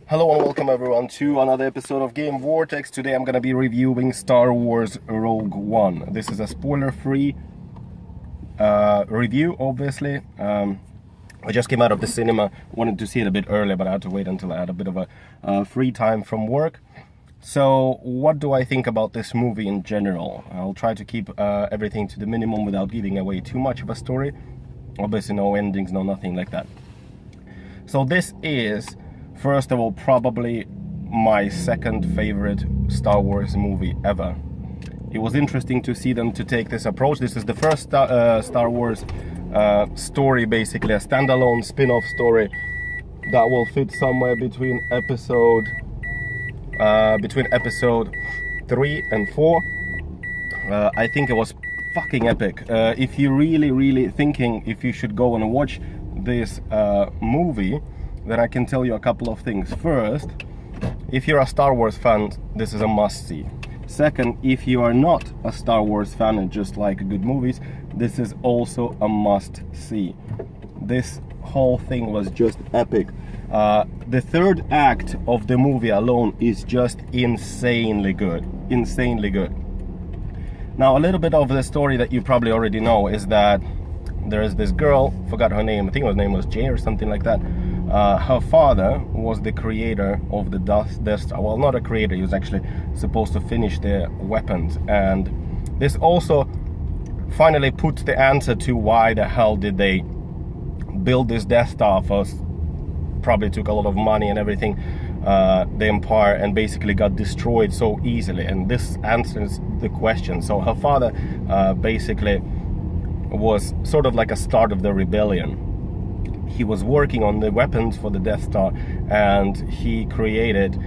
Hello and welcome everyone to another episode of Game Vortex. Today I'm gonna be reviewing Star Wars Rogue One. This is a spoiler-free review, obviously. I just came out of the cinema, wanted to see it a bit earlier, but I had to wait until I had a bit of a free time from work. So what do I think about this movie in general? I'll try to keep everything to the minimum without giving away too much of a story. Obviously no endings, no nothing like that. So this is, first of all, probably my second favorite Star Wars movie ever. It was interesting to see them to take this approach. This is the first Star Wars story, basically a standalone spin-off story that will fit somewhere between episode 3 and 4. I think it was fucking epic. If you're really thinking if you should go and watch this movie, then I can tell you a couple of things. First, if you're a Star Wars fan, this is a must-see. Second, if you are not a Star Wars fan and just like good movies, this is also a must-see. This whole thing was just epic. The third act of the movie alone is just insanely good. Insanely good. Now, a little bit of the story that you probably already know is that there is this girl, forgot her name, I think her name was Jay or something like that. Her father was the creator of the Death Star. Well, not a creator, he was actually supposed to finish the weapons. And this also finally puts the answer to why the hell did they build this Death Star first. Probably took a lot of money and everything, the Empire, and basically got destroyed so easily. And this answers the question. So her father basically was sort of like a start of the rebellion. He was working on the weapons for the Death Star, and he created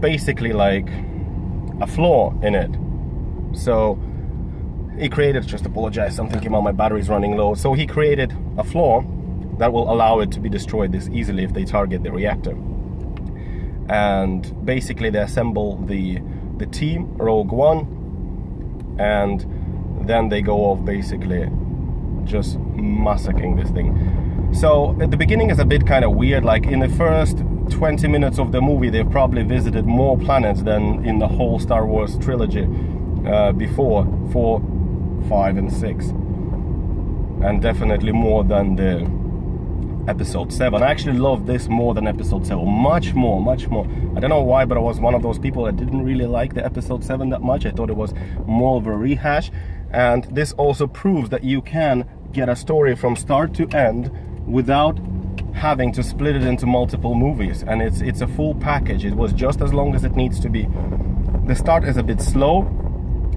basically like a flaw in it. So he created, just apologize, something came out, my battery's running low. So he created a flaw that will allow it to be destroyed this easily if they target the reactor. And basically they assemble the team, Rogue One, and then they go off basically just massacring this thing. So at the beginning is a bit kind of weird. Like in the first 20 minutes of the movie, they've probably visited more planets than in the whole Star Wars trilogy before 4, 5 and 6, and definitely more than the episode 7. I actually love this more than episode 7, much more. I don't know why, but I was one of those people that didn't really like the episode 7 that much. I thought it was more of a rehash. And this also proves that you can get a story from start to end without having to split it into multiple movies. And it's a full package. It was just as long as it needs to be. The start is a bit slow.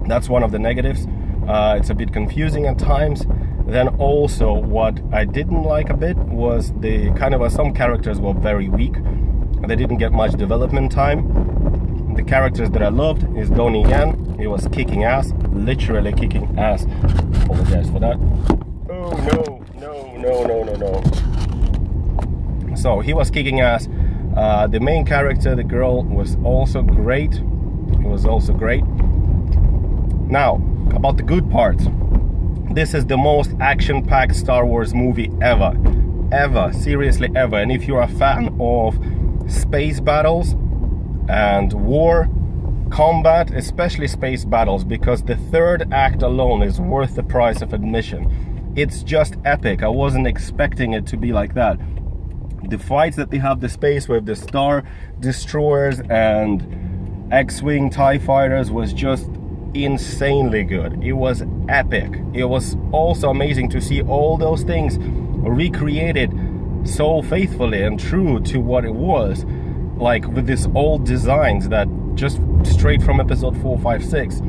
That's one of the negatives. It's a bit confusing at times. Then also what I didn't like a bit was the kind of some characters were very weak. They didn't get much development time. The characters that I loved is Donnie Yen. He was kicking ass, literally kicking ass. Apologize for that. Oh no. So he was kicking ass. The main character, the girl, was also great. It was also great. Now, about the good parts. This is the most action-packed Star Wars movie ever. Ever. Seriously, ever. And if you're a fan of space battles and war, combat, especially space battles, because the third act alone is worth the price of admission. It's just epic. I wasn't expecting it to be like that. The fights that they have, the space with the Star Destroyers and X-Wing TIE Fighters, was just insanely good. It was epic. It was also amazing to see all those things recreated so faithfully and true to what it was, like with these old designs that just straight from episode 4, 5, 6.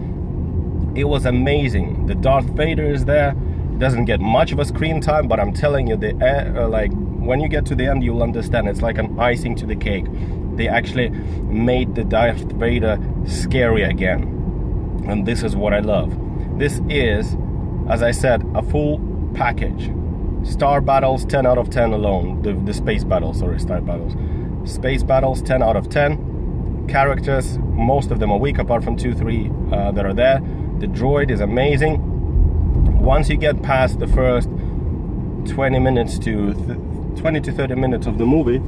It was amazing. The Darth Vader is there. It doesn't get much of a screen time, but I'm telling you, like when you get to the end, you'll understand. It's like an icing to the cake. They actually made the Darth Vader scary again, and this is what I love. This is, as I said, a full package. Star battles 10 out of 10 alone. The space battles, sorry, star battles. Space battles 10 out of 10. Characters, most of them are weak apart from 2, 3 that are there. The droid is amazing. Once you get past the first 20 to 30 minutes of the movie,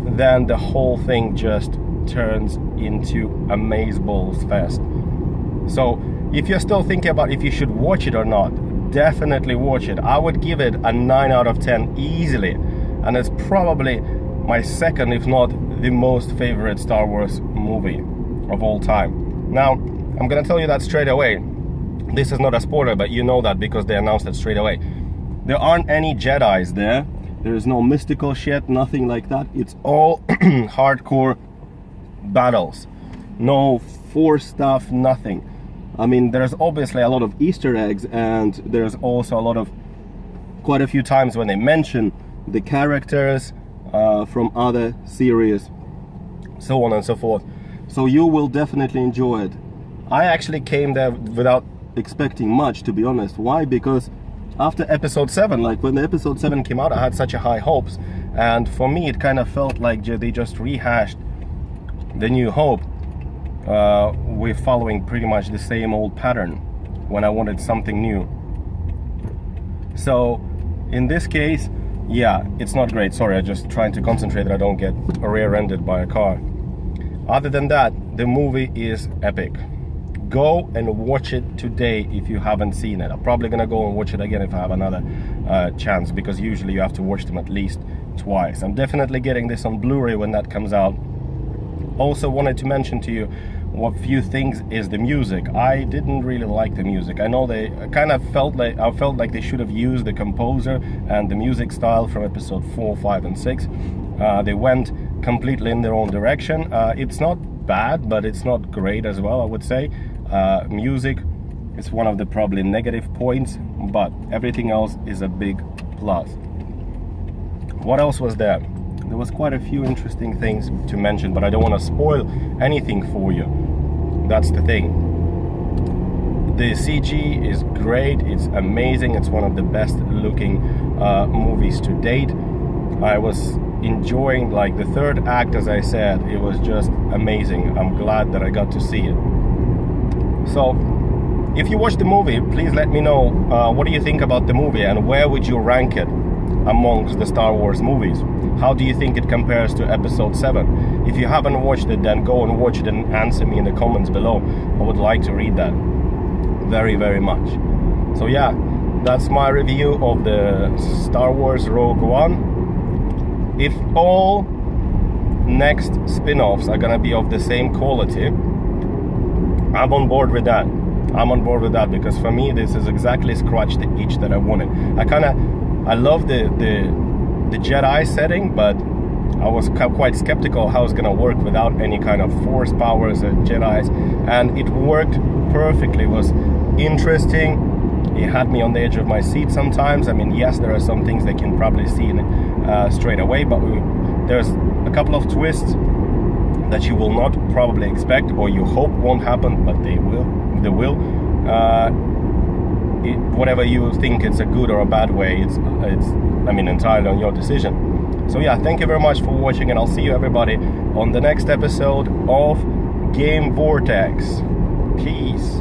then the whole thing just turns into amazeballs fest. So if you're still thinking about if you should watch it or not, definitely watch it. I would give it a 9 out of 10 easily, and it's probably my second, if not the most favorite Star Wars movie of all time. Now, I'm gonna tell you that straight away. This is not a spoiler, but you know that because they announced it straight away. There aren't any Jedis there. There is no mystical shit, nothing like that. It's all hardcore battles. No Force stuff, nothing. I mean, there's obviously a lot of Easter eggs, and there's also a lot of, quite a few times when they mention the characters from other series, so on and so forth. So you will definitely enjoy it. I actually came there without expecting much, to be honest. Why? Because after episode 7, like when the episode 7 came out, I had such a high hopes, and for me it kind of felt like they just rehashed the New Hope. We're following pretty much the same old pattern when I wanted something new. So in this case, yeah, it's not great. Sorry, I'm just trying to concentrate that I don't get rear-ended by a car. Other than that, the movie is epic. Go and watch it today if you haven't seen it. I'm probably gonna go and watch it again if I have another chance, because usually you have to watch them at least twice. I'm definitely getting this on Blu-ray when that comes out. Also wanted to mention to you what few things is the music. I didn't really like the music. I know I felt like they should have used the composer and the music style from episode 4, 5 and 6. They went completely in their own direction. It's not bad, but it's not great as well, I would say. Music is one of the probably negative points, but everything else is a big plus. What else was there? There was quite a few interesting things to mention, but I don't want to spoil anything for you. That's the thing. The CG is great, it's amazing, it's one of the best looking movies to date. I was enjoying like the third act, as I said, it was just amazing. I'm glad that I got to see it. So if you watch the movie, please let me know what do you think about the movie, and where would you rank it amongst the Star Wars movies? How do you think it compares to episode 7? If you haven't watched it, then go and watch it and answer me in the comments below. I would like to read that very, very much. So yeah, that's my review of the Star Wars Rogue One. If all next spin-offs are gonna be of the same quality, I'm on board with that. I'm on board with that, because for me this is exactly scratched the itch that I wanted. I love the Jedi setting, but I was quite skeptical how it's gonna work without any kind of Force powers and Jedis, and it worked perfectly. It was interesting. It had me on the edge of my seat sometimes. I mean, yes, there are some things they can probably see straight away, but there's a couple of twists that you will not probably expect, or you hope won't happen, but they will. They will. Whatever you think it's a good or a bad way, it's I mean, entirely on your decision. So yeah, thank you very much for watching, and I'll see you everybody on the next episode of Game Vortex. Peace.